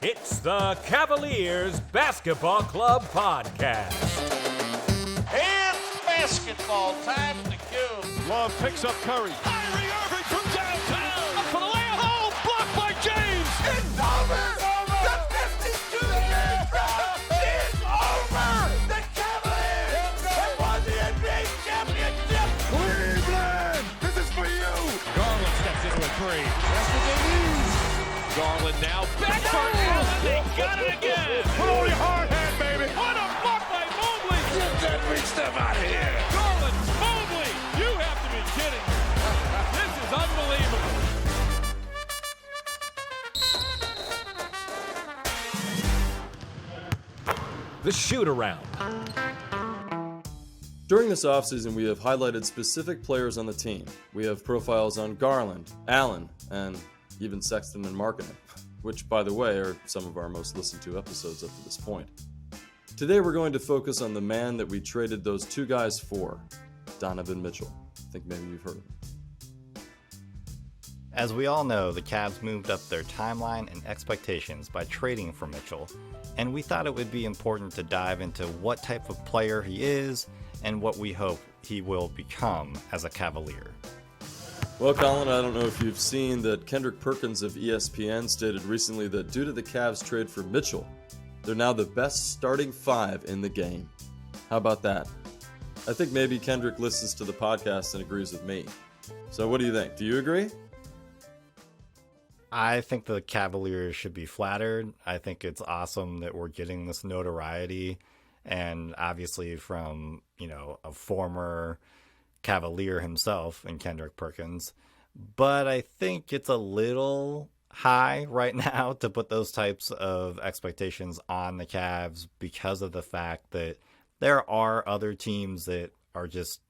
It's the Cavaliers Basketball Club Podcast. It's basketball time at the Cube. Love picks up Curry. Kyrie Irving from downtown. Up for the layup. Oh, blocked by James. It's over. The 52-year drought is over. The Cavaliers have won the NBA championship. Cleveland, this is for you. Garland steps into a three. That's what they need. Garland now back for Allen. They got it again. Put on your hard hat, baby. What a block by Mobley. Get that big stuff out of here. Garland, Mobley. You have to be kidding me. This is unbelievable. The shoot-around. During this offseason, we have highlighted specific players on the team. We have profiles on Garland, Allen, and even Sexton and Markkanen, which, by the way, are some of our most listened to episodes up to this point. Today, we're going to focus on the man that we traded those two guys for, Donovan Mitchell. I think maybe you've heard of him. As we all know, the Cavs moved up their timeline and expectations by trading for Mitchell, and we thought it would be important to dive into what type of player he is and what we hope he will become as a Cavalier. Well, Colin, I don't know if you've seen that Kendrick Perkins of ESPN stated recently that due to the Cavs trade for Mitchell, they're now the best starting five in the game. How about that? I think maybe Kendrick listens to the podcast and agrees with me. So what do you think? Do you agree? I think the Cavaliers should be flattered. I think it's awesome that we're getting this notoriety, and obviously from, a former Cavalier himself in Kendrick Perkins. But I think it's a little high right now to put those types of expectations on the Cavs because of the fact that there are other teams that are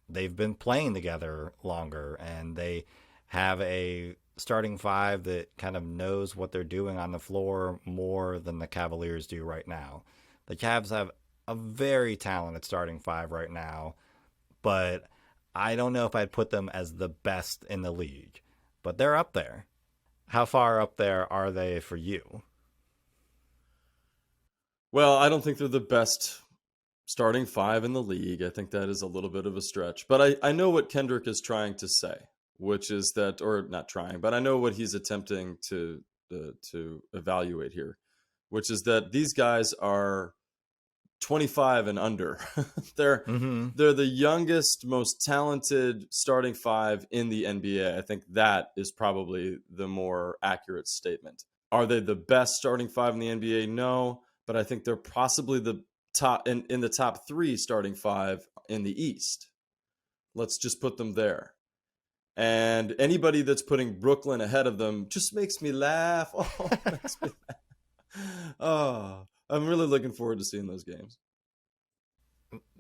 they've been playing together longer and they have a starting five that kind of knows what they're doing on the floor more than the Cavaliers do right now. The Cavs have a very talented starting five right now, but I don't know if I'd put them as the best in the league, but they're up there. How far up there are they for you? Well, I don't think they're the best starting five in the league. I think that is a little bit of a stretch. But I know what Kendrick is trying to say, which is that, or not trying, but I know what he's attempting to evaluate here, which is that these guys are 25 and under. They're the youngest, most talented starting five in the NBA. I think that is probably the more accurate statement. Are they the best starting five in the NBA? No, but I think they're possibly the top in the top three starting five in the East. Let's just put them there. And anybody that's putting Brooklyn ahead of them just makes me laugh. Oh, makes me laugh. Oh, I'm really looking forward to seeing those games.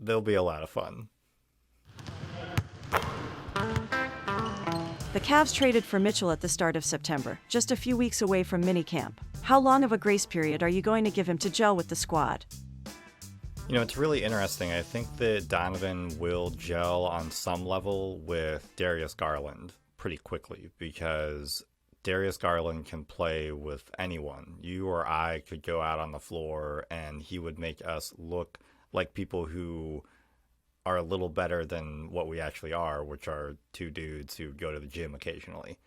They'll be a lot of fun. The Cavs traded for Mitchell at the start of September, just a few weeks away from minicamp. How long of a grace period are you going to give him to gel with the squad? It's really interesting. I think that Donovan will gel on some level with Darius Garland pretty quickly because Darius Garland can play with anyone. You or I could go out on the floor and he would make us look like people who are a little better than what we actually are, which are two dudes who go to the gym occasionally.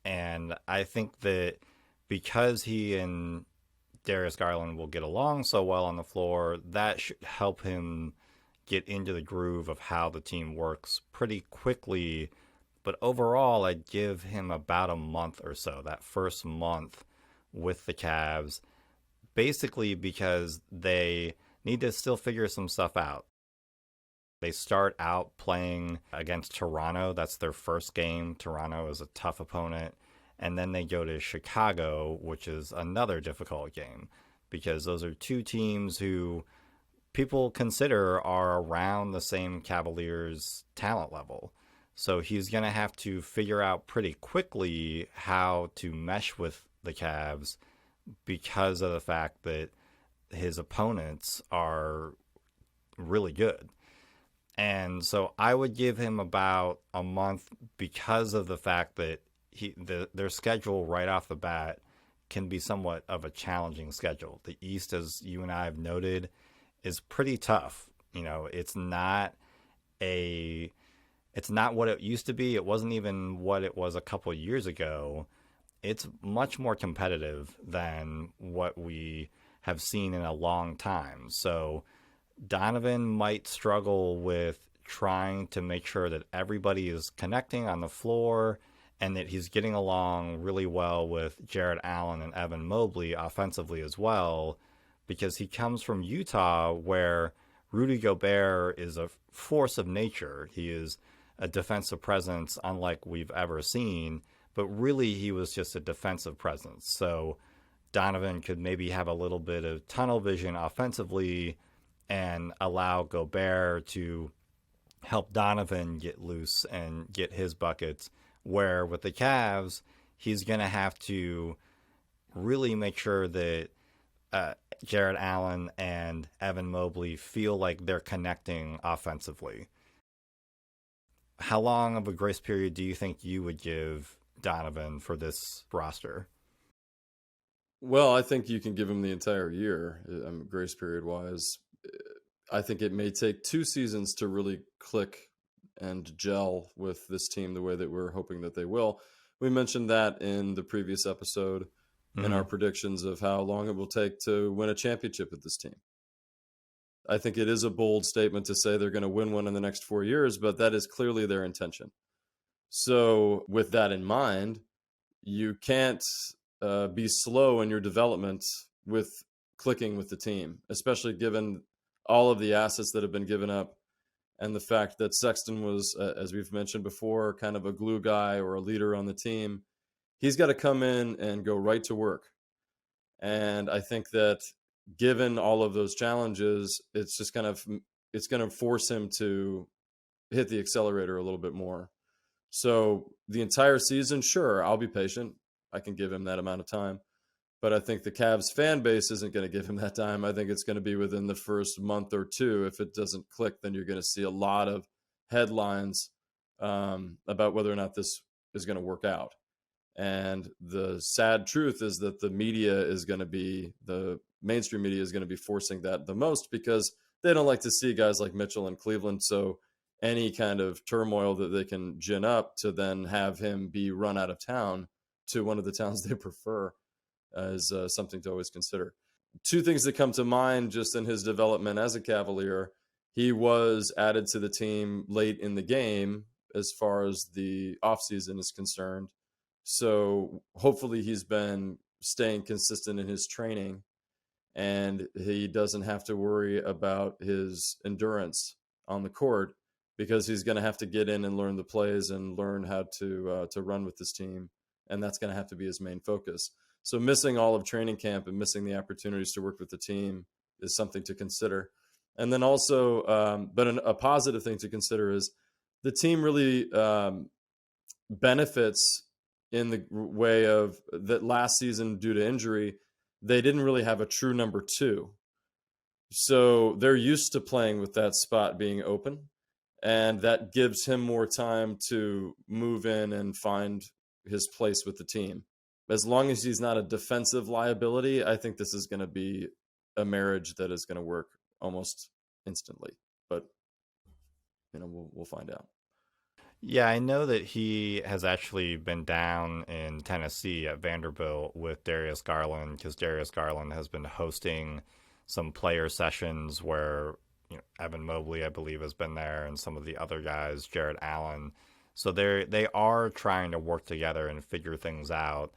And I think that because he and Darius Garland will get along so well on the floor, that should help him get into the groove of how the team works pretty quickly. But overall, I'd give him about a month or so, that first month with the Cavs, basically because they need to still figure some stuff out. They start out playing against Toronto. That's their first game. Toronto is a tough opponent. And then they go to Chicago, which is another difficult game because those are two teams who people consider are around the same Cavaliers talent level. So he's going to have to figure out pretty quickly how to mesh with the Cavs because of the fact that his opponents are really good. And so I would give him about a month because of the fact that their schedule right off the bat can be somewhat of a challenging schedule. The East, as you and I have noted, is pretty tough. You know, it's not what it used to be. It wasn't even what it was a couple of years ago. It's much more competitive than what we have seen in a long time. So Donovan might struggle with trying to make sure that everybody is connecting on the floor and that he's getting along really well with Jarrett Allen and Evan Mobley offensively as well, because he comes from Utah where Rudy Gobert is a force of nature. He is a defensive presence unlike we've ever seen, but really he was just a defensive presence. So Donovan could maybe have a little bit of tunnel vision offensively and allow Gobert to help Donovan get loose and get his buckets, where with the Cavs, he's going to have to really make sure that Jarrett Allen and Evan Mobley feel like they're connecting offensively. How long of a grace period do you think you would give Donovan for this roster? Well, I think you can give him the entire year, grace period wise. I think it may take 2 seasons to really click and gel with this team the way that we're hoping that they will. We mentioned that in the previous episode in our predictions of how long it will take to win a championship with this team. I think it is a bold statement to say they're going to win one in the next 4 years, but that is clearly their intention. So with that in mind, you can't be slow in your development with clicking with the team, especially given all of the assets that have been given up and the fact that Sexton was, as we've mentioned before, kind of a glue guy or a leader on the team. He's got to come in and go right to work. And I think that given all of those challenges, it's just it's going to force him to hit the accelerator a little bit more. So the entire season, sure, I'll be patient. I can give him that amount of time. But I think the Cavs fan base isn't going to give him that time. I think it's going to be within the first month or two. If it doesn't click, then you're going to see a lot of headlines about whether or not this is going to work out. And the sad truth is that the mainstream media is going to be forcing that the most, because they don't like to see guys like Mitchell in Cleveland. So any kind of turmoil that they can gin up to then have him be run out of town to one of the towns they prefer is something to always consider. 2 things that come to mind just in his development as a Cavalier: he was added to the team late in the game as far as the offseason is concerned. So hopefully he's been staying consistent in his training and he doesn't have to worry about his endurance on the court, because he's going to have to get in and learn the plays and learn how to run with this team. And that's going to have to be his main focus. So missing all of training camp and missing the opportunities to work with the team is something to consider. And then also, a positive thing to consider is the team really benefits in the way of that last season, due to injury, they didn't really have a true number 2. So they're used to playing with that spot being open, and that gives him more time to move in and find his place with the team. As long as he's not a defensive liability, I think this is going to be a marriage that is going to work almost instantly. But, we'll find out. Yeah, I know that he has actually been down in Tennessee at Vanderbilt with Darius Garland, because Darius Garland has been hosting some player sessions where Evan Mobley, I believe, has been there, and some of the other guys, Jarrett Allen. So they are trying to work together and figure things out.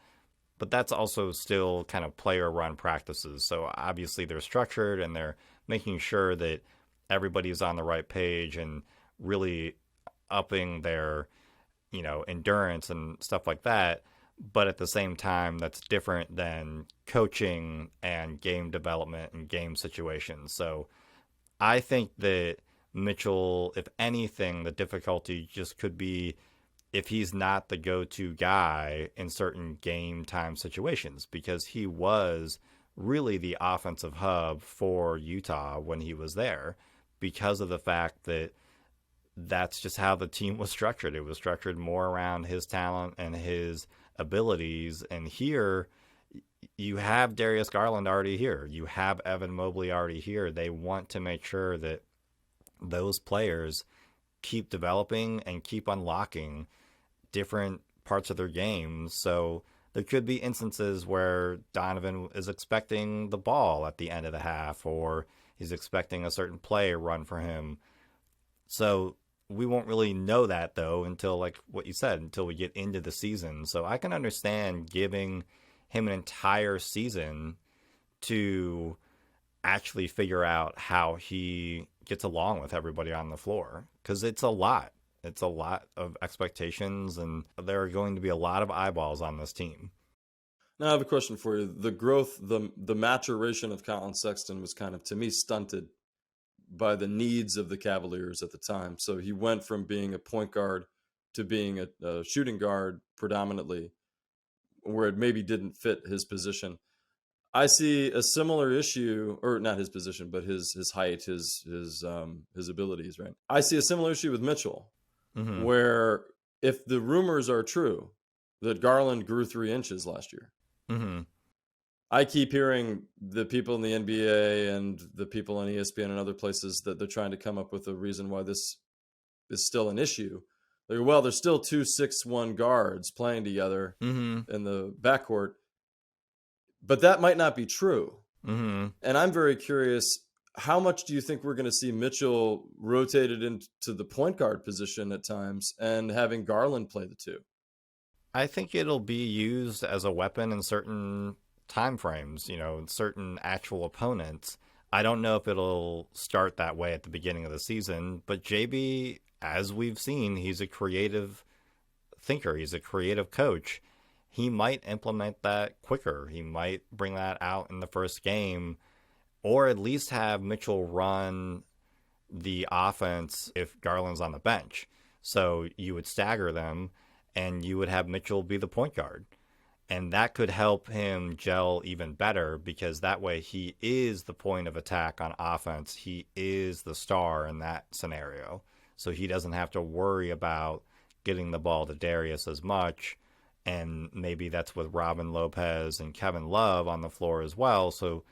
But that's also still kind of player-run practices. So obviously they're structured and they're making sure that everybody's on the right page and really upping their, endurance and stuff like that. But at the same time, that's different than coaching and game development and game situations. So I think that Mitchell, if anything, the difficulty just could be if he's not the go-to guy in certain game time situations, because he was really the offensive hub for Utah when he was there, because of the fact that that's just how the team was structured. It was structured more around his talent and his abilities. And here, you have Darius Garland already here. You have Evan Mobley already here. They want to make sure that those players keep developing and keep unlocking different parts of their game. So there could be instances where Donovan is expecting the ball at the end of the half, or he's expecting a certain play run for him. So we won't really know that, though, until, like what you said, until we get into the season. So I can understand giving him an entire season to actually figure out how he gets along with everybody on the floor, because it's a lot. It's a lot of expectations, and there are going to be a lot of eyeballs on this team. Now I have a question for you. The growth, the maturation of Colin Sexton was kind of, to me, stunted by the needs of the Cavaliers at the time. So he went from being a point guard to being a shooting guard predominantly, where it maybe didn't fit his position. I see a similar issue, or not his position, but his height, his abilities, right? I see a similar issue with Mitchell, where if the rumors are true that Garland grew 3 inches last year, I keep hearing the people in the NBA and the people on ESPN and other places that they're trying to come up with a reason why this is still an issue. Like, well, there's still 2 6'1" guards playing together in the backcourt, but that might not be true. And I'm very curious, how much do you think we're going to see Mitchell rotated into the point guard position at times and having Garland play the 2? I think it'll be used as a weapon in certain time frames, certain actual opponents. I don't know if it'll start that way at the beginning of the season, but JB, as we've seen, he's a creative thinker. He's a creative coach. He might implement that quicker. He might bring that out in the first game, or at least have Mitchell run the offense if Garland's on the bench. So you would stagger them, and you would have Mitchell be the point guard. And that could help him gel even better, because that way he is the point of attack on offense. He is the star in that scenario. So he doesn't have to worry about getting the ball to Darius as much. And maybe that's with Robin Lopez and Kevin Love on the floor as well. So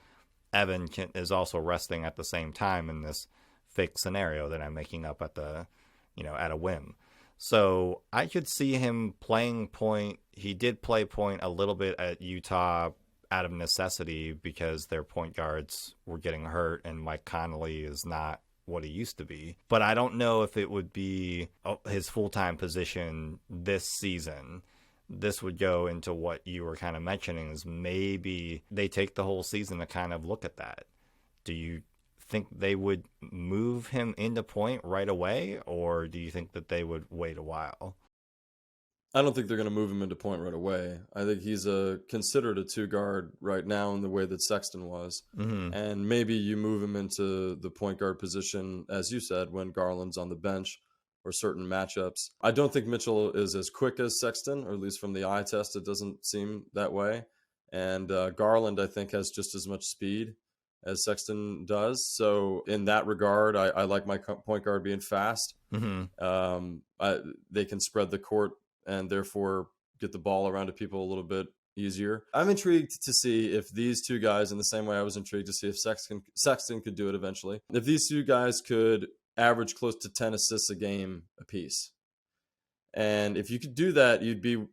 Evan is also resting at the same time in this fake scenario that I'm making up at a whim. So I could see him playing point. He did play point a little bit at Utah out of necessity because their point guards were getting hurt and Mike Conley is not what he used to be. But I don't know if it would be his full-time position this season. This would go into what you were kind of mentioning, is maybe they take the whole season to kind of look at that. Do you think they would move him into point right away, or do you think that they would wait a while? I don't think they're going to move him into point right away. I think he's considered a 2 guard right now in the way that Sexton was. And maybe you move him into the point guard position, as you said, when Garland's on the bench or certain matchups. I don't think Mitchell is as quick as Sexton, or at least from the eye test, it doesn't seem that way. And Garland, I think, has just as much speed as Sexton does. So in that regard, I like my point guard being fast. They can spread the court and therefore get the ball around to people a little bit easier. I'm intrigued to see if these 2 guys, in the same way I was intrigued to see if Sexton could do it eventually, if these 2 guys could average close to 10 assists a game apiece. And if you could do that, you'd be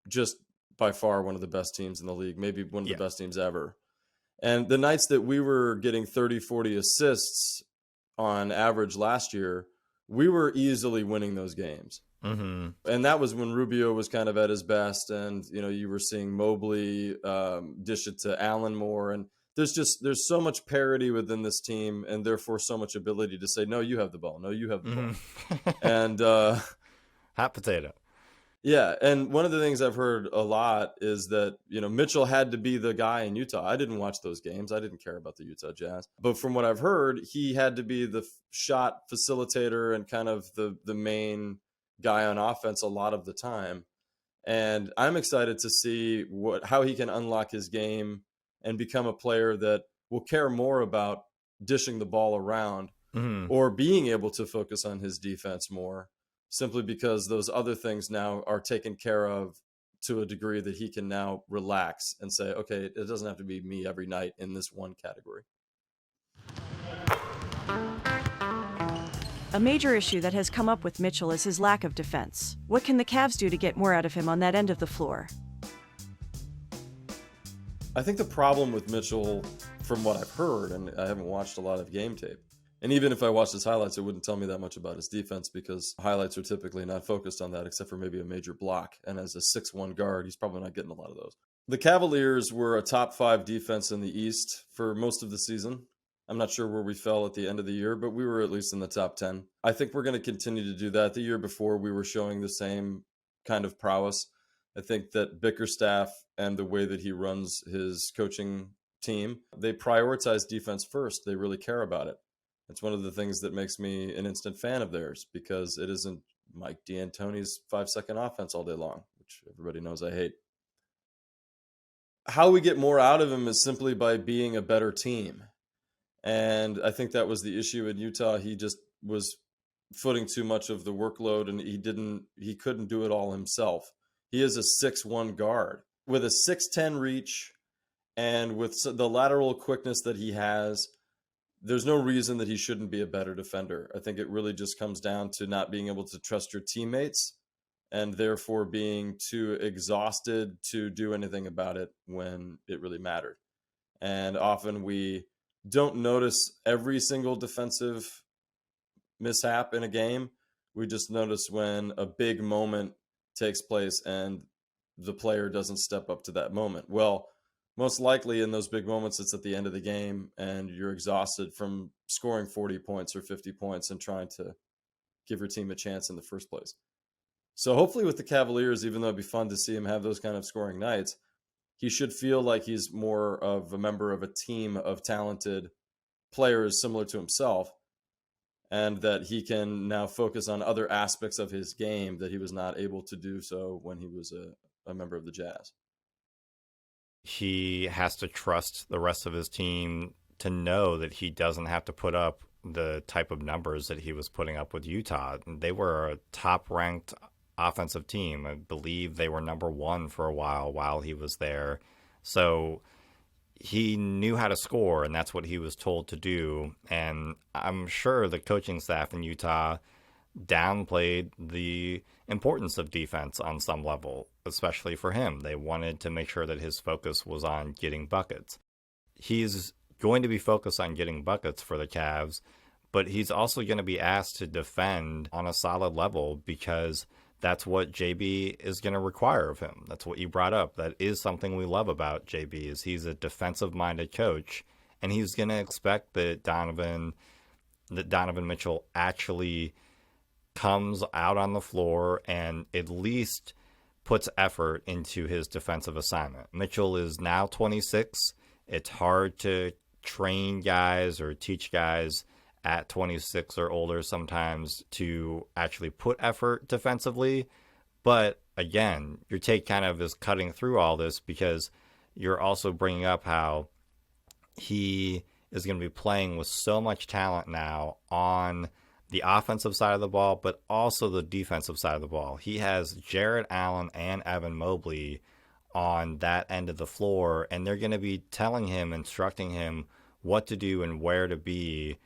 just by far one of the best teams in the league, maybe one of the best teams ever. And the nights that we were getting 30, 40 assists on average last year, we were easily winning those games. And that was when Rubio was kind of at his best. And, you were seeing Mobley dish it to Allen more. And there's so much parity within this team, and therefore so much ability to say, no, you have the ball. No, you have the ball. And hot potato. Yeah, and one of the things I've heard a lot is that, Mitchell had to be the guy in Utah. I didn't watch those games. I didn't care about the Utah Jazz. But from what I've heard, he had to be the shot facilitator and kind of the main guy on offense a lot of the time. And I'm excited to see how he can unlock his game and become a player that will care more about dishing the ball around or being able to focus on his defense more, simply because those other things now are taken care of to a degree that he can now relax and say, okay, it doesn't have to be me every night in this one category. A major issue that has come up with Mitchell is his lack of defense. What can the Cavs do to get more out of him on that end of the floor? I think the problem with Mitchell, from what I've heard, and I haven't watched a lot of game tape, and even if I watched his highlights, it wouldn't tell me that much about his defense because highlights are typically not focused on that except for maybe a major block. And as a 6'1" guard, he's probably not getting a lot of those. The Cavaliers were a top 5 defense in the East for most of the season. I'm not sure where we fell at the end of the year, but we were at least in the top 10. I think we're going to continue to do that. The year before, we were showing the same kind of prowess. I think that Bickerstaff and the way that he runs his coaching team, they prioritize defense first. They really care about it. It's one of the things that makes me an instant fan of theirs because it isn't Mike D'Antoni's 5-second offense all day long, which everybody knows I hate. How we get more out of him is simply by being a better team. And I think that was the issue in Utah. He just was footing too much of the workload and he couldn't do it all himself. He is a 6'1" guard with a 6'10" reach and with the lateral quickness that he has. There's no reason that he shouldn't be a better defender. I think it really just comes down to not being able to trust your teammates and therefore being too exhausted to do anything about it when it really mattered. And often we don't notice every single defensive mishap in a game. We just notice when a big moment takes place and the player doesn't step up to that moment. Well, most likely in those big moments, it's at the end of the game and you're exhausted from scoring 40 points or 50 points and trying to give your team a chance in the first place. So hopefully with the Cavaliers, even though it'd be fun to see him have those kind of scoring nights, he should feel like he's more of a member of a team of talented players similar to himself, and that he can now focus on other aspects of his game that he was not able to do so when he was a member of the Jazz. He has to trust the rest of his team to know that he doesn't have to put up the type of numbers that he was putting up with Utah. They were a top-ranked offensive team. I believe they were number 1 for a while he was there. So he knew how to score, and that's what he was told to do. And I'm sure the coaching staff in Utah downplayed the importance of defense on some level, especially for him. They wanted to make sure that his focus was on getting buckets. He's going to be focused on getting buckets for the Cavs, but he's also going to be asked to defend on a solid level because that's what JB is going to require of him. That's what you brought up. That is something we love about JB is he's a defensive-minded coach, and he's going to expect that Donovan Mitchell actually comes out on the floor and at least puts effort into his defensive assignment. Mitchell is now 26. It's hard to train guys or teach guys at 26 or older sometimes to actually put effort defensively. But again, your take kind of is cutting through all this because you're also bringing up how he is going to be playing with so much talent now on the offensive side of the ball, but also the defensive side of the ball. He has Jarrett Allen and Evan Mobley on that end of the floor, and they're going to be telling him, instructing him what to do and where to be.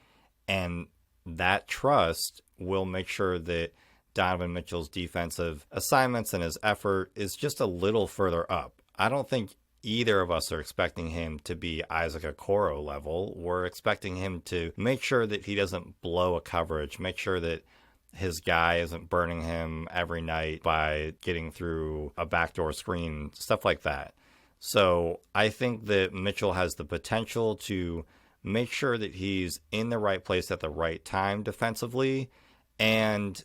And that trust will make sure that Donovan Mitchell's defensive assignments and his effort is just a little further up. I don't think either of us are expecting him to be Isaac Okoro level. We're expecting him to make sure that he doesn't blow a coverage, make sure that his guy isn't burning him every night by getting through a backdoor screen, stuff like that. So I think that Mitchell has the potential to make sure that he's in the right place at the right time defensively, and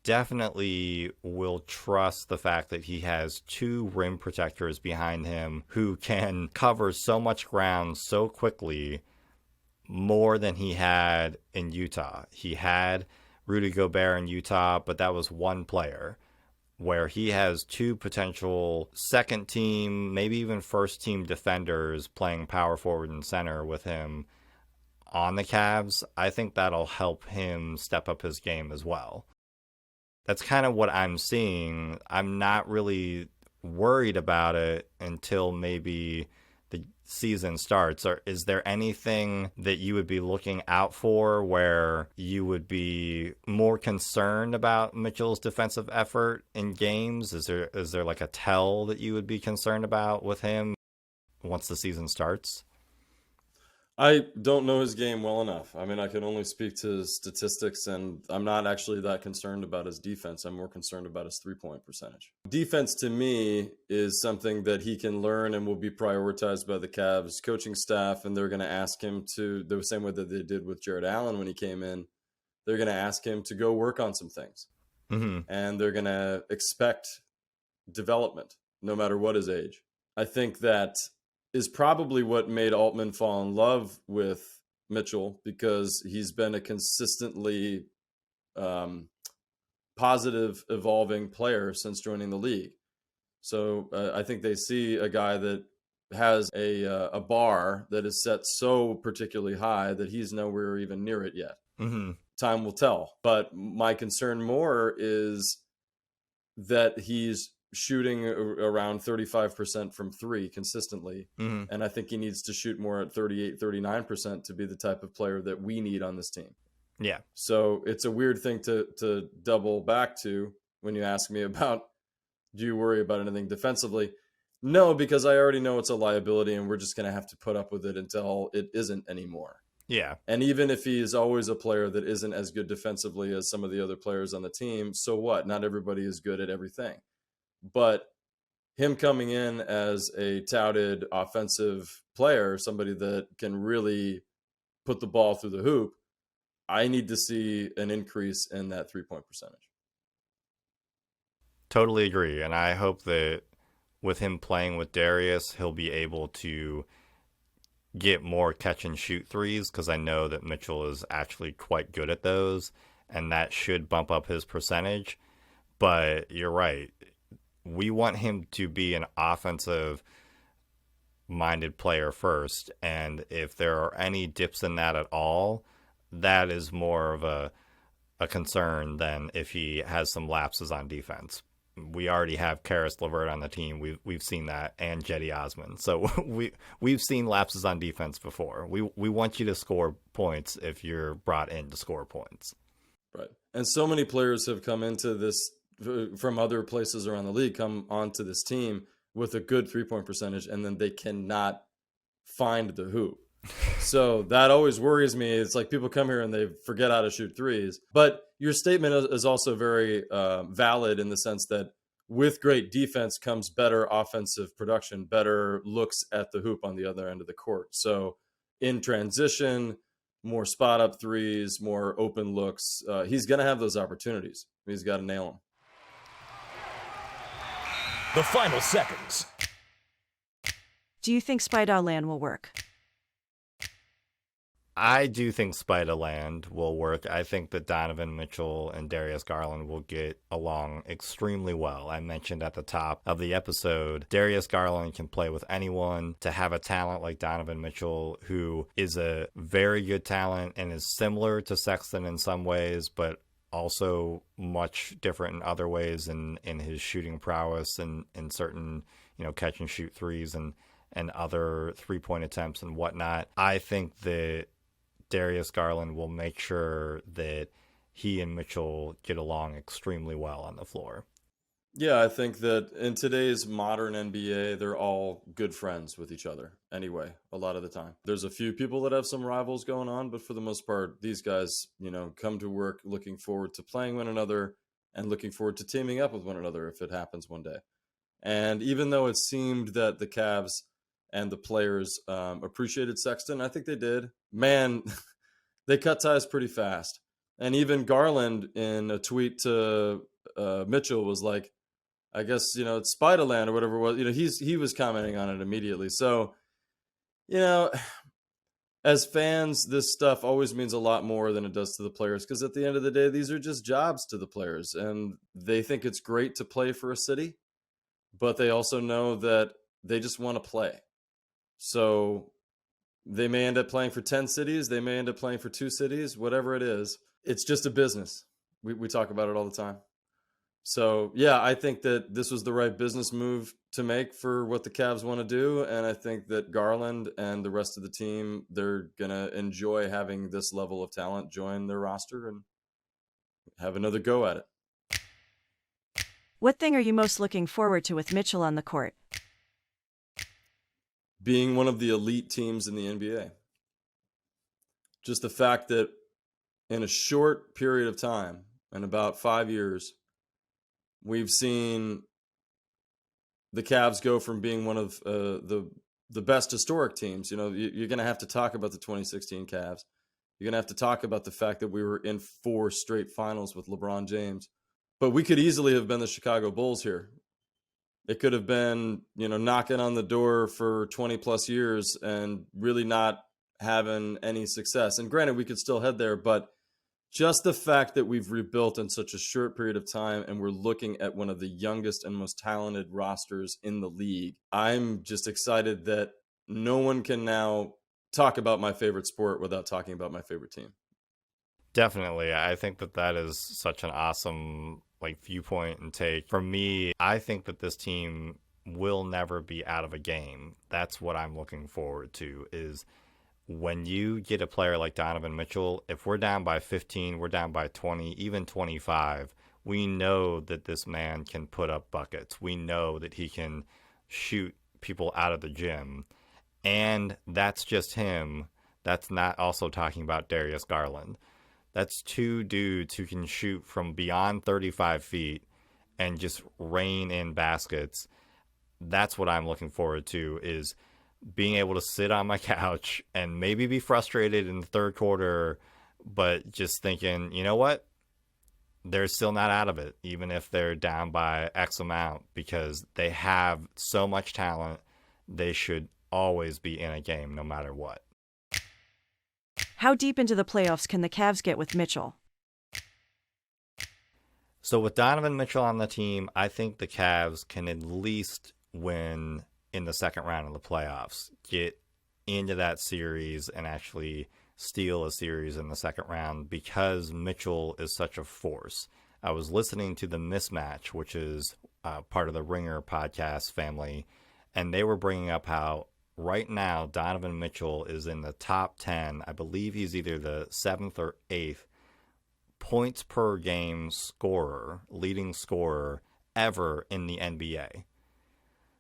definitely will trust the fact that he has 2 rim protectors behind him who can cover so much ground so quickly, more than he had in Utah. He had Rudy Gobert in Utah, but that was one player, where he has 2 potential second team, maybe even first team defenders playing power forward and center with him on the Cavs. I think that'll help him step up his game as well. That's kind of what I'm seeing. I'm not really worried about it until maybe the season starts. Or is there anything that you would be looking out for where you would be more concerned about Mitchell's defensive effort in games? Is there like a tell that you would be concerned about with him once the season starts? I don't know his game well enough. I mean, I can only speak to his statistics, and I'm not actually that concerned about his defense. I'm more concerned about his three-point percentage. Defense, to me, is something that he can learn and will be prioritized by the Cavs coaching staff, and they're going to ask him to, the same way that they did with Jared Allen when he came in, they're going to ask him to go work on some things. Mm-hmm. And they're going to expect development, no matter what his age. I think that is probably what made Altman fall in love with Mitchell, because he's been a consistently positive, evolving player since joining the league. So I think they see a guy that has a bar that is set so particularly high that he's nowhere even near it yet. Mm-hmm. Time will tell. But my concern more is that he's shooting around 35% from three consistently. Mm-hmm. And I think he needs to shoot more at 38, 39% to be the type of player that we need on this team. Yeah. So it's a weird thing to double back to when you ask me about, do you worry about anything defensively? No, because I already know it's a liability and we're just going to have to put up with it until it isn't anymore. Yeah. And even if he is always a player that isn't as good defensively as some of the other players on the team, so what? Not everybody is good at everything. But him coming in as a touted offensive player, somebody that can really put the ball through the hoop, I need to see an increase in that three-point percentage. Totally agree. And I hope that with him playing with Darius, he'll be able to get more catch and shoot threes, because I know that Mitchell is actually quite good at those, and that should bump up his percentage. But you're right. We want him to be an offensive-minded player first, and if there are any dips in that at all, that is more of a concern than if he has some lapses on defense. We already have Karis LeVert on the team. We've seen that, and Jetty Osman. So we've seen lapses on defense before. We want you to score points if you're brought in to score points. Right. And so many players have come into this from other places around the league, come onto this team with a good three-point percentage, and then they cannot find the hoop. So that always worries me. It's like people come here and they forget how to shoot threes. But your statement is also very valid in the sense that with great defense comes better offensive production, better looks at the hoop on the other end of the court. So in transition, more spot-up threes, more open looks, he's going to have those opportunities. He's got to nail them. The final seconds. Do you think SpidaLand will work? I do think SpidaLand will work. I think that Donovan Mitchell and Darius Garland will get along extremely well. I mentioned at the top of the episode, Darius Garland can play with anyone. To have a talent like Donovan Mitchell, who is a very good talent and is similar to Sexton in some ways, but also much different in other ways in his shooting prowess and in certain, catch and shoot threes and other three-point attempts and whatnot. I think that Darius Garland will make sure that he and Mitchell get along extremely well on the floor. Yeah, I think that in today's modern NBA, they're all good friends with each other anyway, a lot of the time. There's a few people that have some rivals going on, but for the most part, these guys, come to work looking forward to playing one another and looking forward to teaming up with one another if it happens one day. And even though it seemed that the Cavs and the players appreciated Sexton, I think they did. Man, they cut ties pretty fast. And even Garland in a tweet to Mitchell was like, I guess, it's SpidaLand or whatever it was. He was commenting on it immediately. So, as fans, this stuff always means a lot more than it does to the players, because at the end of the day, these are just jobs to the players. And they think it's great to play for a city, but they also know that they just want to play. So they may end up playing for 10 cities. They may end up playing for 2 cities, whatever it is. It's just a business. We talk about it all the time. So, yeah, I think that this was the right business move to make for what the Cavs want to do. And I think that Garland and the rest of the team, they're going to enjoy having this level of talent join their roster and have another go at it. What thing are you most looking forward to with Mitchell on the court? Being one of the elite teams in the NBA. Just the fact that in a short period of time, in about 5 years, we've seen the Cavs go from being one of the best historic teams. You know, you're going to have to talk about the 2016 Cavs. You're going to have to talk about the fact that we were in 4 straight finals with LeBron James. But we could easily have been the Chicago Bulls here. It could have been, you know, knocking on the door for 20 plus years and really not having any success. And granted, we could still head there, but just the fact that we've rebuilt in such a short period of time and we're looking at one of the youngest and most talented rosters in the league, I'm just excited that no one can now talk about my favorite sport without talking about my favorite team. Definitely. I think that is such an awesome viewpoint and take. For me, I think that this team will never be out of a game. That's what I'm looking forward to, is when you get a player like Donovan Mitchell, if we're down by 15, we're down by 20, even 25, we know that this man can put up buckets. We know that he can shoot people out of the gym. And that's just him. That's not also talking about Darius Garland. That's 2 dudes who can shoot from beyond 35 feet and just rain in baskets. That's what I'm looking forward to, is being able to sit on my couch and maybe be frustrated in the third quarter, but just thinking, you know what? They're still not out of it, even if they're down by X amount, because they have so much talent. They should always be in a game no matter what. How deep into the playoffs can the Cavs get with Mitchell? So with Donovan Mitchell on the team, I think the Cavs can at least win in the second round of the playoffs, get into that series and actually steal a series in the second round, because Mitchell is such a force. I was listening to The Mismatch, which is part of the Ringer podcast family, and they were bringing up how right now Donovan Mitchell is in the top 10. I believe he's either the 7th or 8th points per game scorer, leading scorer ever in the NBA.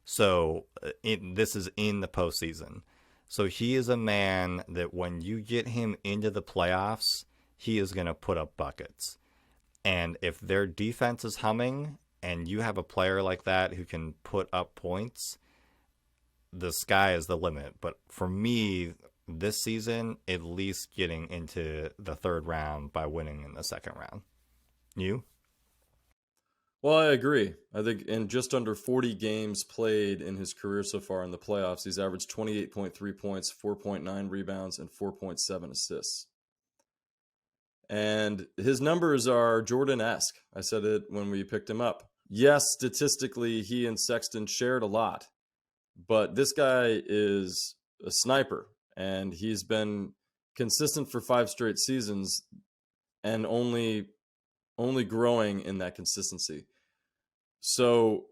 So this is in the postseason. So he is a man that when you get him into the playoffs, he is going to put up buckets. And if their defense is humming and you have a player like that who can put up points, the sky is the limit. But for me, this season, at least getting into the third round by winning in the second round. You? Well, I agree. I think in just under 40 games played in his career so far in the playoffs, he's averaged 28.3 points, 4.9 rebounds, and 4.7 assists. And his numbers are Jordan-esque. I said it when we picked him up. Yes, statistically, he and Sexton shared a lot, but this guy is a sniper, and he's been consistent for 5 straight seasons and only growing in that consistency. So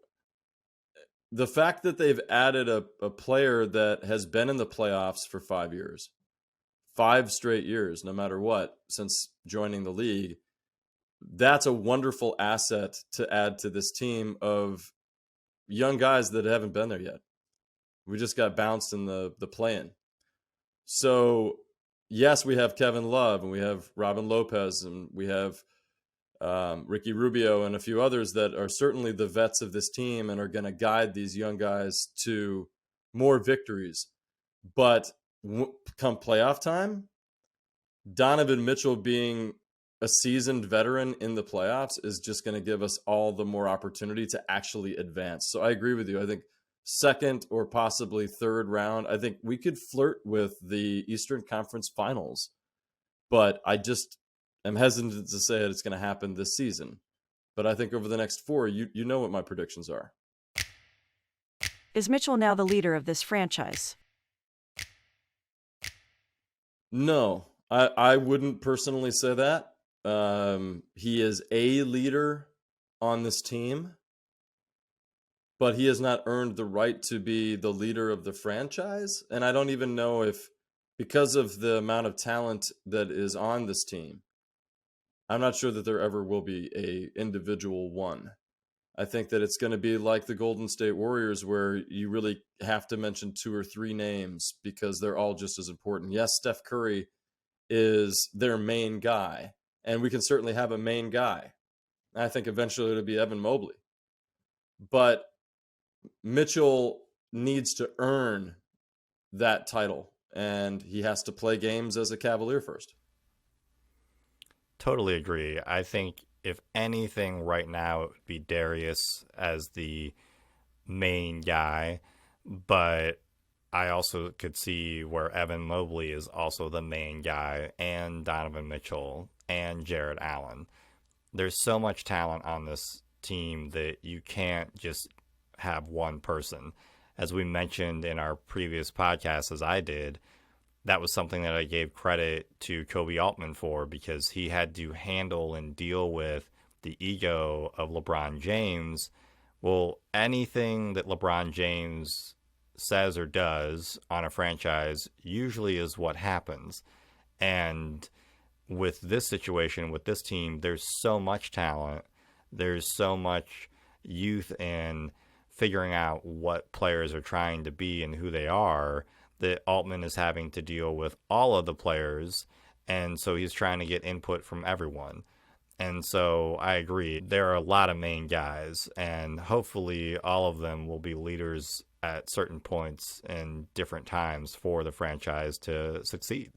the fact that they've added a player that has been in the playoffs for 5 years, 5 straight years, no matter what, since joining the league, that's a wonderful asset to add to this team of young guys that haven't been there yet. We just got bounced in the play-in. So, yes, we have Kevin Love, and we have Robin Lopez, and we have Ricky Rubio and a few others that are certainly the vets of this team and are going to guide these young guys to more victories. But come playoff time, Donovan Mitchell being a seasoned veteran in the playoffs is just going to give us all the more opportunity to actually advance. So I agree with you. I think second or possibly third round, I think we could flirt with the Eastern Conference Finals. But I just am hesitant to say that it's going to happen this season. But I think over the next 4, you know what my predictions are. Is Mitchell now the leader of this franchise? No, I wouldn't personally say that. He is a leader on this team, but he has not earned the right to be the leader of the franchise. And I don't even know if, because of the amount of talent that is on this team, I'm not sure that there ever will be a individual one. I think that it's going to be like the Golden State Warriors, where you really have to mention 2 or 3 names because they're all just as important. Yes, Steph Curry is their main guy, and we can certainly have a main guy. I think eventually it'll be Evan Mobley. But Mitchell needs to earn that title, and he has to play games as a Cavalier first. Totally agree. I think if anything right now, it would be Darius as the main guy, but I also could see where Evan Mobley is also the main guy, and Donovan Mitchell and Jared Allen. There's so much talent on this team that you can't just have one person. As we mentioned in our previous podcast, as I did, that was something that I gave credit to Kobe Altman for, because he had to handle and deal with the ego of LeBron James. Well, anything that LeBron James says or does on a franchise usually is what happens. And with this situation, with this team, there's so much talent. There's so much youth in figuring out what players are trying to be and who they are, that Altman is having to deal with all of the players, and so he's trying to get input from everyone. And so I agree, there are a lot of main guys, and hopefully all of them will be leaders at certain points and different times for the franchise to succeed.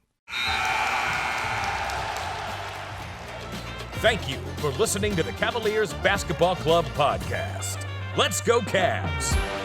Thank you for listening to the Cavaliers Basketball Club podcast. Let's go Cavs!